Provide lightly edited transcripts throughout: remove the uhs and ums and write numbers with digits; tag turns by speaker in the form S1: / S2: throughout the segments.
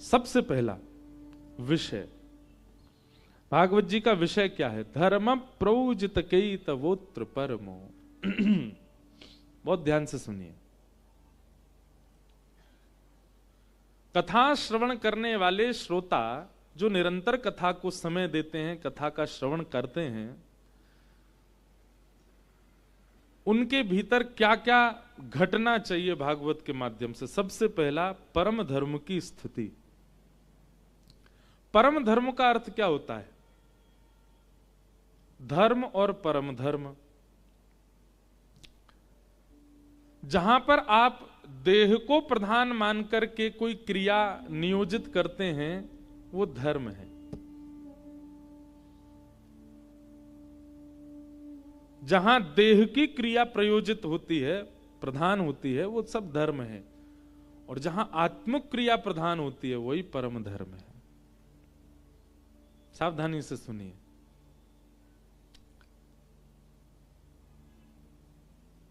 S1: सबसे पहला विषय, भागवत जी का विषय क्या है? धर्म प्रौजित कई तवोत्र परमो। बहुत ध्यान से सुनिए। कथा श्रवण करने वाले श्रोता जो निरंतर कथा को समय देते हैं, कथा का श्रवण करते हैं, उनके भीतर क्या क्या घटना चाहिए भागवत के माध्यम से? सबसे पहला, परम धर्म की स्थिति। परम धर्म का अर्थ क्या होता है? धर्म और परम धर्म। जहां पर आप देह को प्रधान मानकर के कोई क्रिया नियोजित करते हैं, वो धर्म है। जहां देह की क्रिया प्रयोजित होती है, प्रधान होती है, वो सब धर्म है। और जहां आत्मिक क्रिया प्रधान होती है, वही परम धर्म है। सावधानी से सुनिए।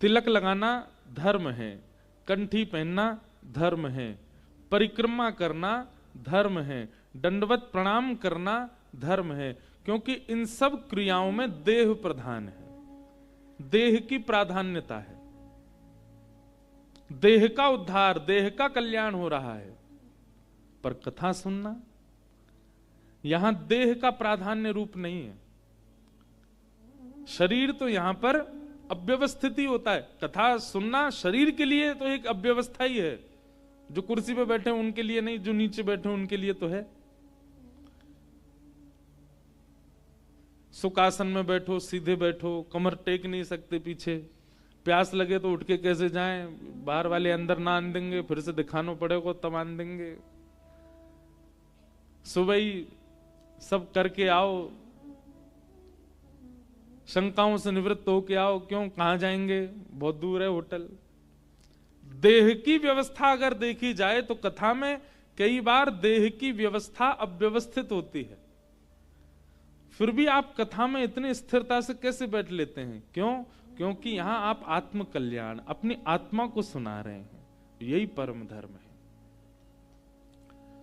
S1: तिलक लगाना धर्म है, कंठी पहनना धर्म है, परिक्रमा करना धर्म है, दंडवत प्रणाम करना धर्म है, क्योंकि इन सब क्रियाओं में देह प्रधान है, देह की प्राधान्यता है, देह का उद्धार, देह का कल्याण हो रहा है। पर कथा सुनना, यहां देह का प्राधान्य रूप नहीं है। शरीर तो यहां पर अव्यवस्थित ही होता है। कथा सुनना शरीर के लिए तो एक अव्यवस्था ही है। जो कुर्सी पे बैठे हैं उनके लिए नहीं, जो नीचे बैठे हैं उनके लिए तो है। सुखासन में बैठो, सीधे बैठो, कमर टेक नहीं सकते पीछे, प्यास लगे तो उठ के कैसे जाएं, बाहर वाले अंदर ना आन देंगे, फिर से दिखाना पड़ेगा तब आन देंगे। सुबह ही सब करके आओ, शंकाओं से निवृत्त होके आओ। क्यों, कहां जाएंगे, बहुत दूर है होटल। देह की व्यवस्था अगर देखी जाए तो कथा में कई बार देह की व्यवस्था अव्यवस्थित होती है। फिर भी आप कथा में इतनी स्थिरता से कैसे बैठ लेते हैं? क्यों? क्योंकि यहां आप आत्म कल्याण, अपनी आत्मा को सुना रहे हैं। यही परम धर्म है।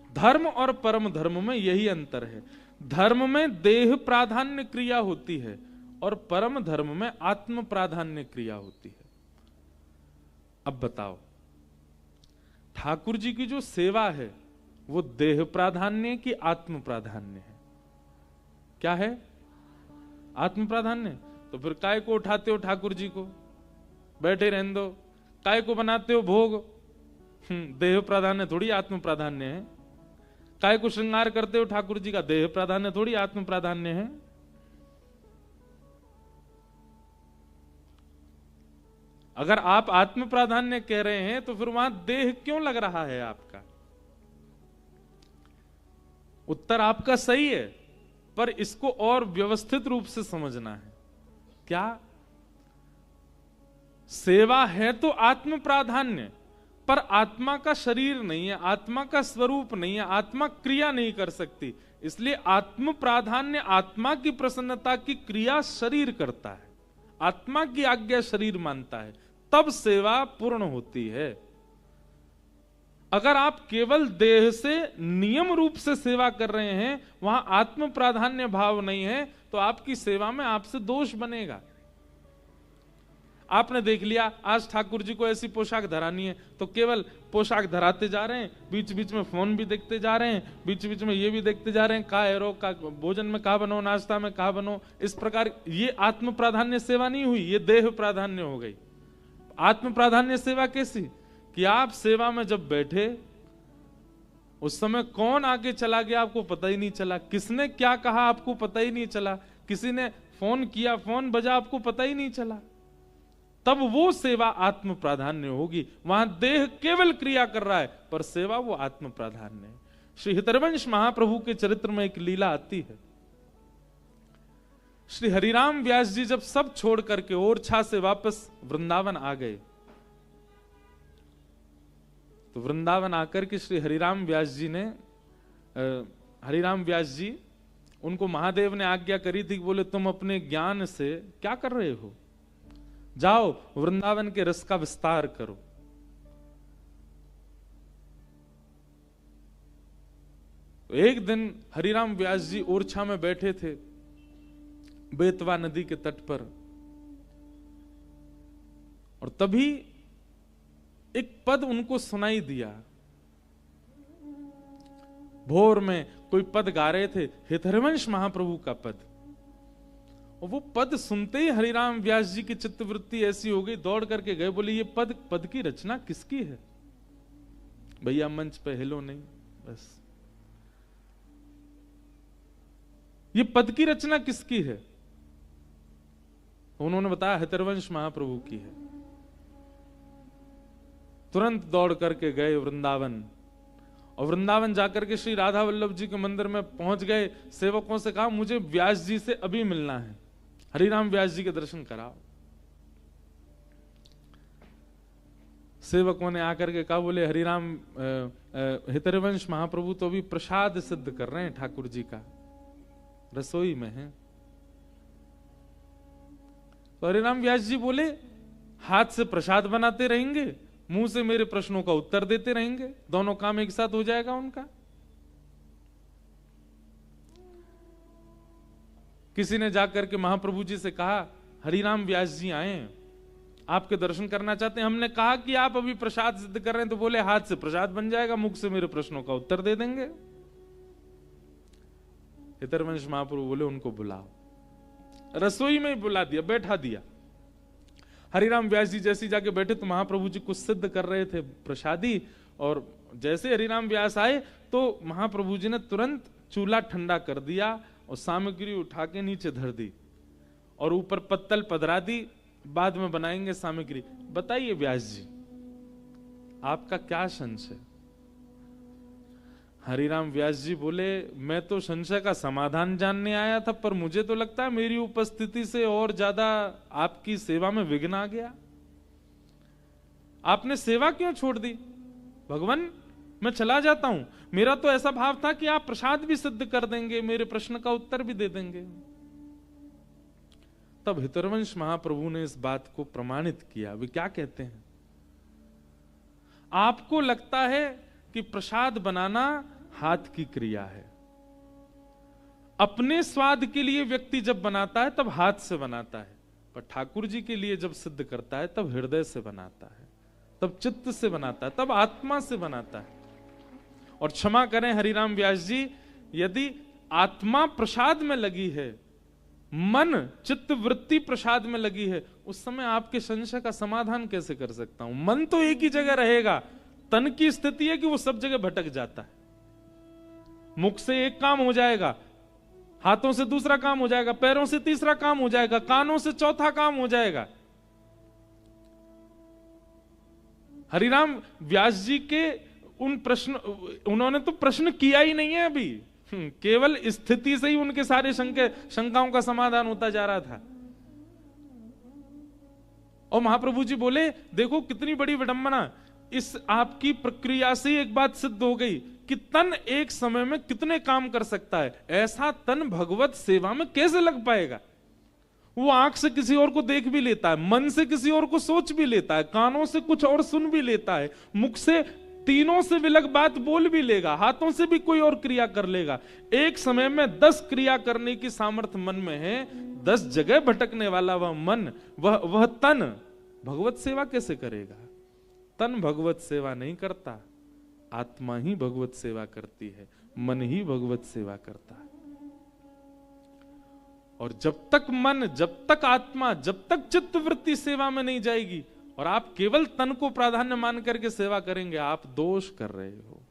S1: धर्म और परम धर्म में यही अंतर है। धर्म में देह प्राधान्य क्रिया होती है और परम धर्म में आत्म प्राधान्य क्रिया होती है। अब बताओ, ठाकुर जी की जो सेवा है वो देह प्राधान्य की आत्म प्राधान्य है? क्या है? आत्म प्राधान्य। तो फिर काय को उठाते हो ठाकुर जी को? बैठे रहने दो। काय को बनाते हो भोग? देह प्राधान्य थोड़ी आत्म प्राधान्य है। काय को श्रृंगार करते हो ठाकुर जी का? देह प्राधान्य थोड़ी आत्म प्राधान्य है। अगर आप आत्म प्राधान्य कह रहे हैं तो फिर वहां देह क्यों लग रहा है आपका? उत्तर आपका सही है, पर इसको और व्यवस्थित रूप से समझना है। क्या? सेवा है तो आत्म प्राधान्य, पर आत्मा का शरीर नहीं है, आत्मा का स्वरूप नहीं है, आत्मा क्रिया नहीं कर सकती। इसलिए आत्म प्राधान्य, आत्मा की प्रसन्नता की क्रिया शरीर करता है, आत्मा की आज्ञा शरीर मानता है, तब सेवा पूर्ण होती है। अगर आप केवल देह से नियम रूप से सेवा कर रहे हैं, वहां आत्म प्राधान्य भाव नहीं है, तो आपकी सेवा में आपसे दोष बनेगा। आपने देख लिया, आज ठाकुर जी को ऐसी पोशाक धरानी है तो केवल पोशाक धराते जा रहे हैं, बीच बीच में फोन भी देखते जा रहे हैं, बीच बीच में ये भी देखते जा रहे हैं, का एरो का भोजन में कहा बनो, नाश्ता में कहा बनो। इस प्रकार ये आत्म प्राधान्य सेवा नहीं हुई, ये देह प्राधान्य हो गई। आत्म प्राधान्य सेवा कैसी? कि आप सेवा में जब बैठे उस समय कौन आगे चला गया आपको पता ही नहीं चला, किसने क्या कहा आपको पता ही नहीं चला, किसी ने फोन किया, फोन बजा, आपको पता ही नहीं चला, तब वो सेवा आत्म प्राधान्य होगी। वहां देह केवल क्रिया कर रहा है, पर सेवा वो आत्म प्राधान्य है। श्री हितरवंश महाप्रभु के चरित्र में एक लीला आती है। श्री हरिराम व्यास जी जब सब छोड़ करके ओरछा से वापस वृंदावन आ गए, तो वृंदावन आकर के श्री हरिराम व्यास जी ने, हरिराम व्यास जी, उनको महादेव ने आज्ञा करी थी, बोले तुम अपने ज्ञान से क्या कर रहे हो, जाओ वृंदावन के रस का विस्तार करो। तो एक दिन हरिराम व्यास जी ओरछा में बैठे थे बेतवा नदी के तट पर, और तभी एक पद उनको सुनाई दिया। भोर में कोई पद गा रहे थे, हितहरिवंश महाप्रभु का पद, और वो पद सुनते ही हरिराम व्यास जी की चित्तवृत्ति ऐसी हो गई, दौड़ करके गए, बोले ये पद की रचना किसकी है? भैया मंच पे हिलो नहीं, बस ये पद की रचना किसकी है? उन्होंने बताया हितहरिवंश महाप्रभु की है। तुरंत दौड़ करके गए वृंदावन, और वृंदावन जाकर के श्री राधा वल्लभ जी के मंदिर में पहुंच गए। सेवकों से कहा मुझे व्यास जी से अभी मिलना है, हरिराम व्यास जी के दर्शन कराओ। सेवकों ने आकर के कहा, बोले हरिराम हितहरिवंश महाप्रभु तो अभी प्रसाद सिद्ध कर रहे हैं, ठाकुर जी का रसोई में है। तो हरिराम व्यास जी बोले हाथ से प्रसाद बनाते रहेंगे, मुंह से मेरे प्रश्नों का उत्तर देते रहेंगे, दोनों काम एक साथ हो जाएगा उनका। किसी ने जाकर के महाप्रभु जी से कहा हरिराम व्यास जी आए, आपके दर्शन करना चाहते हैं। हमने कहा कि आप अभी प्रसाद सिद्ध कर रहे हैं, तो बोले हाथ से प्रसाद बन जाएगा, मुख से मेरे प्रश्नों का उत्तर दे देंगे। हितहरिवंश महाप्रभु बोले उनको बुलाओ। रसोई में ही बुला दिया, बैठा दिया। हरिराम व्यास जी जैसे जाके बैठे तो महाप्रभु जी कुछ सिद्ध कर रहे थे प्रसादी, और जैसे हरिराम व्यास आए तो महाप्रभु जी ने तुरंत चूल्हा ठंडा कर दिया और सामग्री उठा के नीचे धर दी और ऊपर पत्तल पधरा दी, बाद में बनाएंगे सामग्री। बताइए व्यास जी आपका क्या संशय? हरिराम व्यास जी बोले मैं तो संशय का समाधान जानने आया था, पर मुझे तो लगता है मेरी उपस्थिति से और ज्यादा आपकी सेवा में विघ्न आ गया। आपने सेवा क्यों छोड़ दी? भगवान मैं चला जाता हूं, मेरा तो ऐसा भाव था कि आप प्रसाद भी सिद्ध कर देंगे, मेरे प्रश्न का उत्तर भी दे देंगे। तब हितहरिवंश महाप्रभु ने इस बात को प्रमाणित किया। वे क्या कहते हैं? आपको लगता है कि प्रसाद बनाना हाथ की क्रिया है, अपने स्वाद के लिए व्यक्ति जब बनाता है तब हाथ से बनाता है, पर ठाकुर जी के लिए जब सिद्ध करता है तब हृदय से बनाता है, तब चित्त से बनाता है, तब आत्मा से बनाता है। और क्षमा करें हरिराम व्यास जी, यदि आत्मा प्रसाद में लगी है, मन चित्त वृत्ति प्रसाद में लगी है, उस समय आपके संशय का समाधान कैसे कर सकता हूं? मन तो एक ही जगह रहेगा, तन की स्थिति है कि वो सब जगह भटक जाता है। मुख से एक काम हो जाएगा, हाथों से दूसरा काम हो जाएगा, पैरों से तीसरा काम हो जाएगा, कानों से चौथा काम हो जाएगा। हरिराम व्यास जी के उन प्रश्न, उन्होंने तो प्रश्न किया ही नहीं है अभी, केवल स्थिति से ही उनके सारे शंकाओं का समाधान होता जा रहा था। और महाप्रभु जी बोले देखो कितनी बड़ी विडंबना, इस आपकी प्रक्रिया से एक बात सिद्ध हो गई कि तन एक समय में कितने काम कर सकता है। ऐसा तन भगवत सेवा में कैसे लग पाएगा? वो आंख से किसी और को देख भी लेता है, मन से किसी और को सोच भी लेता है, कानों से कुछ और सुन भी लेता है, मुख से तीनों से विलग बात बोल भी लेगा, हाथों से भी कोई और क्रिया कर लेगा। एक समय में 10 क्रिया करने की सामर्थ्य मन में है, 10 जगह भटकने वाला वह मन, वह तन भगवत सेवा कैसे करेगा? तन भगवत सेवा नहीं करता, आत्मा ही भगवत सेवा करती है, मन ही भगवत सेवा करता है। और जब तक मन, जब तक आत्मा, जब तक चित्त वृत्ति सेवा में नहीं जाएगी और आप केवल तन को प्राधान्य मान करके सेवा करेंगे, आप दोष कर रहे हो,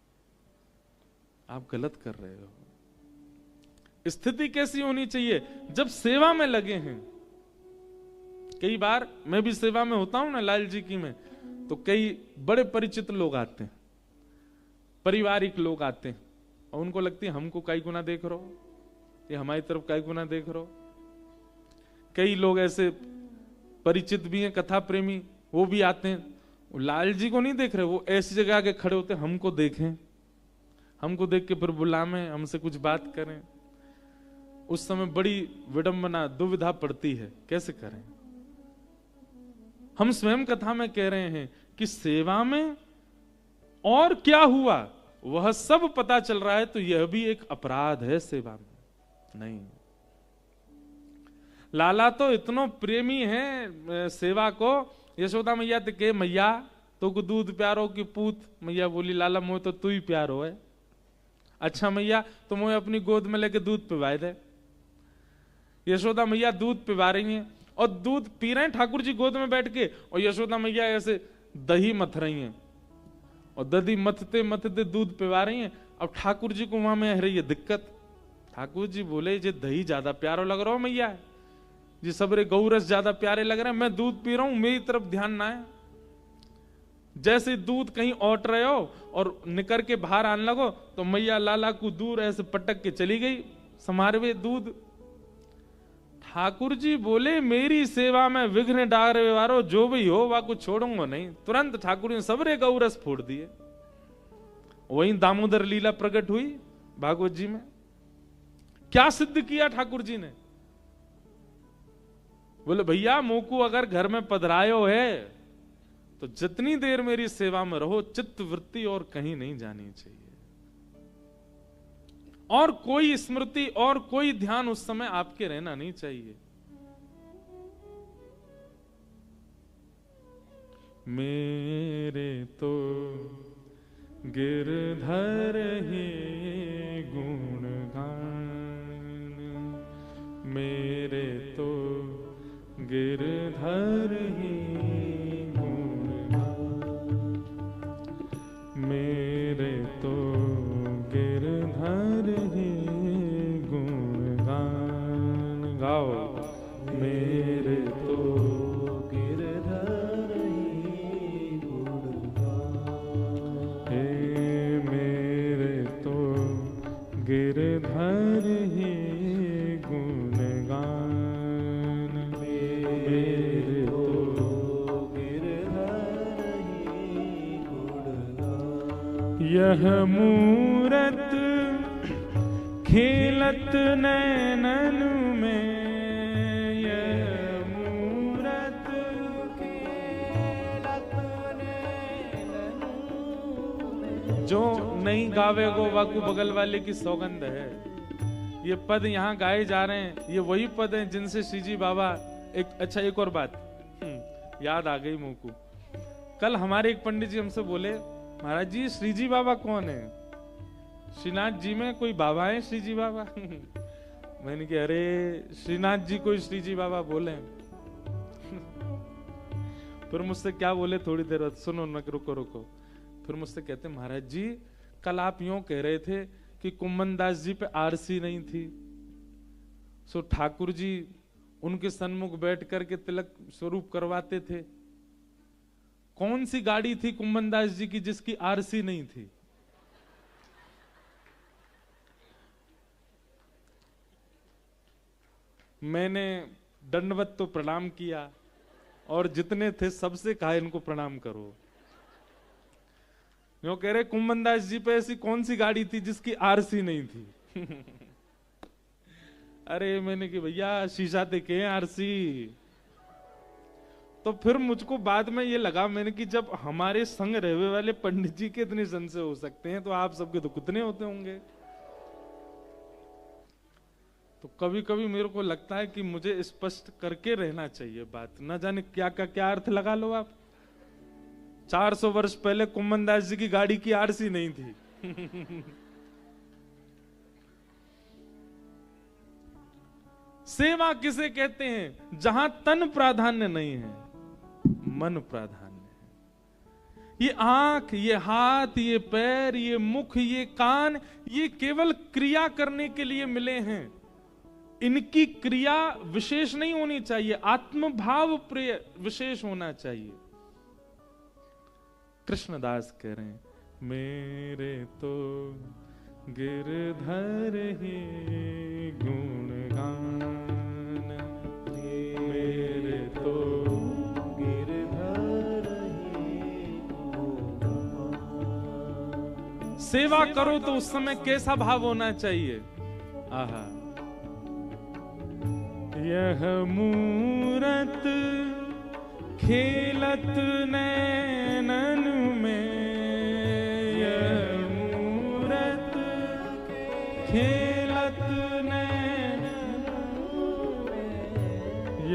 S1: आप गलत कर रहे हो। स्थिति कैसी होनी चाहिए? जब सेवा में लगे हैं। कई बार मैं भी सेवा में होता हूं ना लाल जी की में, तो कई बड़े परिचित लोग आते हैं, पारिवारिक लोग आते हैं, और उनको लगती है हमको काई गुना देख रहे हो, ये हमारी तरफ काई गुना देख रहे हो। कई लोग ऐसे परिचित भी हैं, कथा प्रेमी, वो भी आते हैं, वो लाल जी को नहीं देख रहे, वो ऐसी जगह आके खड़े होते हैं, हमको देखें, हमको देख के फिर बुलावें, हमसे कुछ बात करें। उस समय बड़ी विडंबना, दुविधा पड़ती है, कैसे करें? हम स्वयं कथा में कह रहे हैं कि सेवा में और क्या हुआ, वह सब पता चल रहा है, तो यह भी एक अपराध है सेवा में? नहीं। लाला तो इतनो प्रेमी है सेवा को। यशोदा मैया तो के मैया तो को दूध प्यारो की पूत। मैया बोली लाला मोह तो तू ही प्यारो है। अच्छा मैया तो मोह अपनी गोद में लेके दूध पिवाए दे। यशोदा मैया दूध पिवा रही हैं और दूध पी रहे हैं ठाकुर जी गोद में बैठ के, और यशोदा मैया ऐसे दही मथ रही हैं और दही मथते मथते दूध पिवा रही हैं। अब ठाकुर जी को वहां में रही है दिक्कत। ठाकुर जी बोले जे दही ज्यादा प्यारो लग रहा हो मैया, जी सबरे गौरस ज्यादा प्यारे लग रहे हैं, मैं दूध पी रहा हूं, मेरी तरफ ध्यान ना है। जैसे दूध कहीं औट रहे हो और निकर के बाहर आने लगो तो मैया लाला को दूर ऐसे पटक के चली गई समारवे दूध। ठाकुर जी बोले मेरी सेवा में विघ्न डारे वारो जो भी हो वा को छोड़ूंगा नहीं। तुरंत ठाकुर जी सबरे गौरस फोड़ दिए। वहीं दामोदर लीला प्रकट हुई भागवत जी में। क्या सिद्ध किया ठाकुर जी ने? बोले भैया मोकू अगर घर में पधरायो है तो जितनी देर मेरी सेवा में रहो, चित्त वृत्ति और कहीं नहीं जानी चाहिए, और कोई स्मृति और कोई ध्यान उस समय आपके रहना नहीं चाहिए। मेरे तो गिरधर ही गुणगान, मेरे तो गिरधर ही गुणगान, मेरे तो गिरधर ही गुणगान। गाओ मेरे तो गिरधर ही गुणगान, हे मेरे तो गिरधर ही गुणगान, मेरे तो गिरधर ही गुणगान। यह मूरत खेलत नैनन में, यह मूरत खेलत नैनन में। जो नहीं गावे गो वाकू बगल वाले की सौगंध है। ये पद यहाँ गाए जा रहे हैं, ये वही पद हैं जिनसे श्रीजी बाबा अच्छा एक और बात याद आ गई मुझको। कल हमारे एक पंडित जी हमसे बोले महाराज जी श्रीजी बाबा कौन है? श्रीनाथ जी में कोई बाबा है श्रीजी बाबा? मैंने कहा अरे श्रीनाथ जी को श्रीजी बाबा बोले। फिर मुझसे क्या बोले, थोड़ी देर बाद सुनो न, रुको। फिर मुझसे कहते महाराज जी कल आप यूं कह रहे थे कि कुम्मन दास जी पे आरसी नहीं थी, सो ठाकुर जी उनके सन्मुख बैठ करके तिलक स्वरूप करवाते थे। कौन सी गाड़ी थी कुम्मन दास जी की जिसकी आरसी नहीं थी? मैंने दंडवत तो प्रणाम किया और जितने थे सबसे कहा इनको प्रणाम करो। जो कह रहे कुम्मन दास जी पे ऐसी कौन सी गाड़ी थी जिसकी आरसी नहीं थी? अरे मैंने कि भैया शीशा देखे आरसी। तो फिर मुझको बाद में ये लगा, मैंने कि जब हमारे संग रहने वाले पंडित जी के इतने संशय हो सकते हैं तो आप सबके तो कितने होते होंगे। तो कभी कभी मेरे को लगता है कि मुझे स्पष्ट करके रहना चाहिए बात, न जाने क्या का क्या अर्थ लगा लो आप। 400 वर्ष पहले कुम्मन दास जी की गाड़ी की आरसी नहीं थी। सेवा किसे कहते हैं? जहां तन प्राधान्य नहीं है, मन प्राधान्य है। ये आंख, ये हाथ, ये पैर, ये मुख, ये कान, ये केवल क्रिया करने के लिए मिले हैं। इनकी क्रिया विशेष नहीं होनी चाहिए, आत्मभाव प्रिय विशेष होना चाहिए। कृष्णदास कह रहे हैं मेरे तो गिरधर ही गुणगान, मेरे तो गिरधर ही गुणगान। सेवा करो तो उस समय कैसा भाव होना चाहिए? आहा, यह मूरत खेलत नैनन में, यह खेलत नैन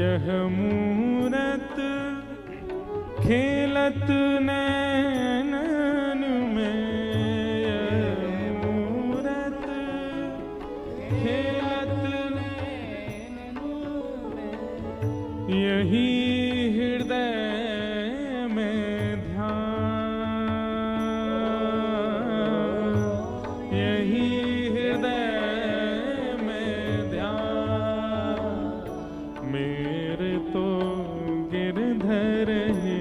S1: यह मूरत खेलत नैनन में यह मूरत खेलत नैनन में यही हृदय में ध्यान यही हृदय में ध्यान मेरे तो गिरधर है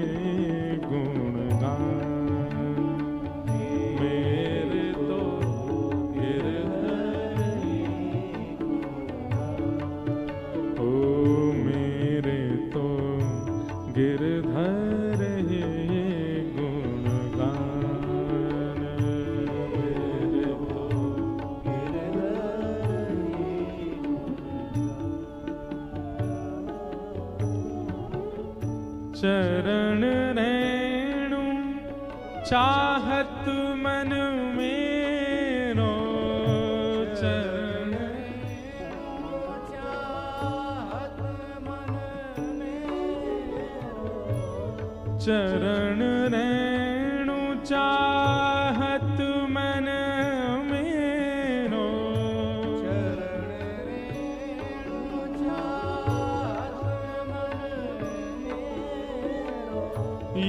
S1: गुणगान मेरे तो गिरधर ओ मेरे तो गिरधर है गुणगान मेरे तो चरण रेणु चाहत मन मेरो चरण चाहत मन चरण रेणु चाहत मन मेरो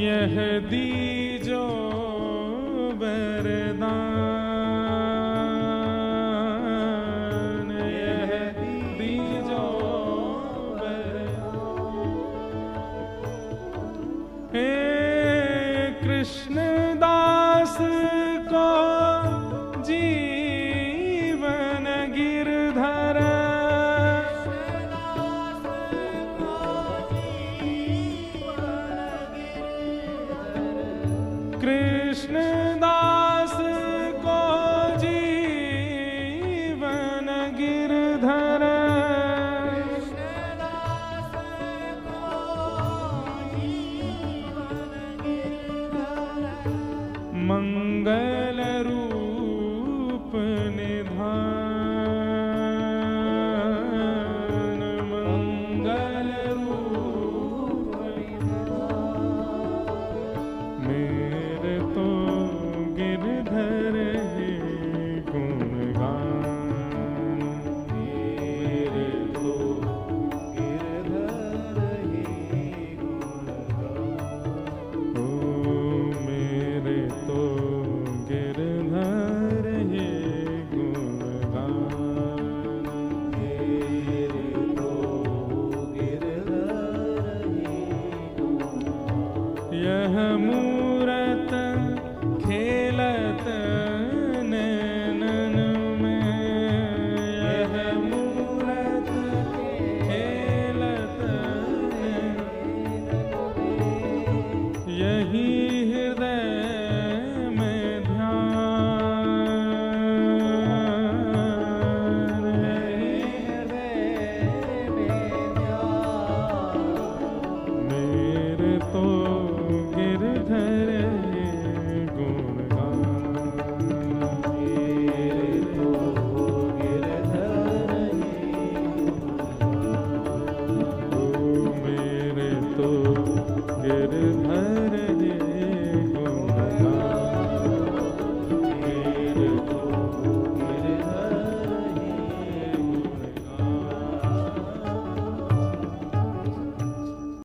S1: यह दीजो वरदान यह दीजो वरदान हे कृष्णदास को जीवन गिरधर कृष्णदास को जीवन गिरधर मंगल रूप निधान